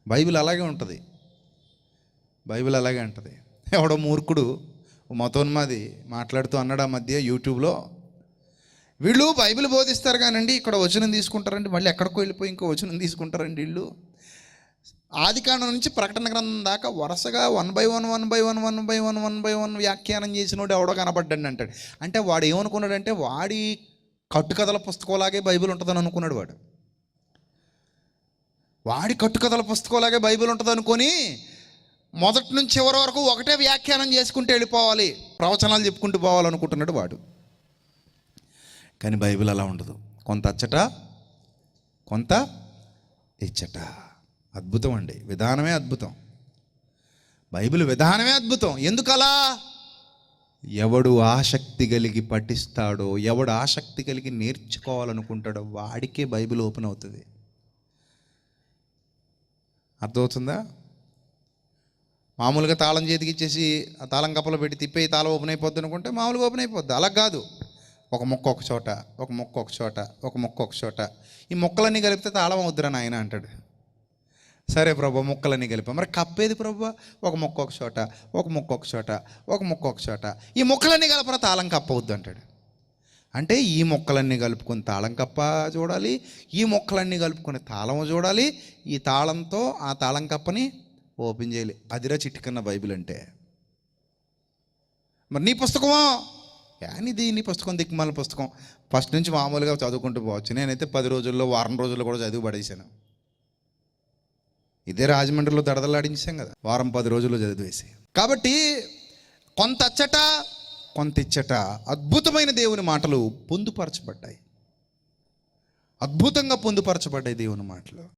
Bible అలాగే ఉంటుంది. Bible అలాగే ఉంటుంది. ఎవడో మూర్ఖుడు మతోన్మాది మాట్లాడుతూ అన్నాడు ఆ మధ్య యూట్యూబ్లో, వీళ్ళు బైబిల్ బోధిస్తారు కానండి ఇక్కడ వచనం తీసుకుంటారండి, మళ్ళీ ఎక్కడికో వెళ్ళిపోయి ఇంకో వచనం తీసుకుంటారండి. వీళ్ళు ఆదికాండం నుంచి ప్రకటన గ్రంథం దాకా వరుసగా 1 వ్యాఖ్యానం చేసినోడు ఎవడో కనపడ్డాడు అంటాడు. అంటే వాడు ఏమనుకున్నాడంటే వాడి కట్టుకథల పుస్తకంలాగే బైబిల్ ఉంటుందని అనుకున్నాడు. వాడి కట్టుకథల పుస్తకంలాగే బైబిల్ ఉంటుంది అనుకొని మొదటి నుంచి చివరి వరకు ఒకటే వ్యాఖ్యానం చేసుకుంటూ వెళ్ళిపోవాలి, ప్రవచనాలు చెప్పుకుంటూ పోవాలనుకుంటున్నాడు వాడు. కానీ బైబిల్ అలా ఉండదు. కొంత అచ్చట కొంత ఇచ్చట. అద్భుతం అండి, విధానమే అద్భుతం. బైబిల్ విధానమే అద్భుతం. ఎందుకలా? ఎవడు ఆసక్తి కలిగి పఠిస్తాడో, ఎవడు ఆసక్తి కలిగి నేర్చుకోవాలనుకుంటాడో వాడికే బైబిల్ ఓపెన్ అవుతుంది. అర్థమవుతుందా? మామూలుగా తాళం చేతికి ఇచ్చేసి ఆ తాళం కప్పలో పెట్టి తిప్పే తాళం ఓపెన్ అయిపోద్ది అనుకుంటే మామూలుగా ఓపెన్ అయిపోద్ది. అలా కాదు. ఒక మొక్క ఒక చోట, ఒక మొక్క ఒక చోట, ఒక మొక్క ఒక చోట. ఈ మొక్కలన్నీ కలిపితే తాళం అవుద్దురా నాయన అంటాడు. సరే ప్రభు, మొక్కలన్నీ కలిపా. మరి కప్పేది ప్రభు? ఒక మొక్క ఒక చోట, ఒక మొక్క ఒక చోట, ఒక మొక్క ఒక చోట. ఈ మొక్కలన్నీ కలపరా తాళం కప్పవద్దు అంటాడు. అంటే ఈ మొక్కలన్నీ కలుపుకొని తాళం కప్ప చూడాలి, ఈ మొక్కలన్నీ కలుపుకొని తాళము చూడాలి, ఈ తాళంతో ఆ తాళం కప్పని ఓపెన్ చేయాలి. అదిరా చిటికన్న బైబిల్ అంటే. మరి నీ పుస్తకమా? ఇది నీ పుస్తకం దిక్కుమాల పుస్తకం. ఫస్ట్ నుంచి మామూలుగా చదువుకుంటూ పోవచ్చు. నేనైతే 10 రోజుల్లో, వారం రోజుల్లో కూడా చదివి పడేసాను. ఇదే రాజమండ్రిలో దడదలాడించాం కదా, వారం 10 రోజుల్లో చదివేసి. కాబట్టి కొంత అచ్చట కొంత ఇచ్చట అద్భుతమైన దేవుని మాటలు పొందుపరచబడ్డాయి. అద్భుతంగా పొందుపరచబడ్డాయి దేవుని మాటలు.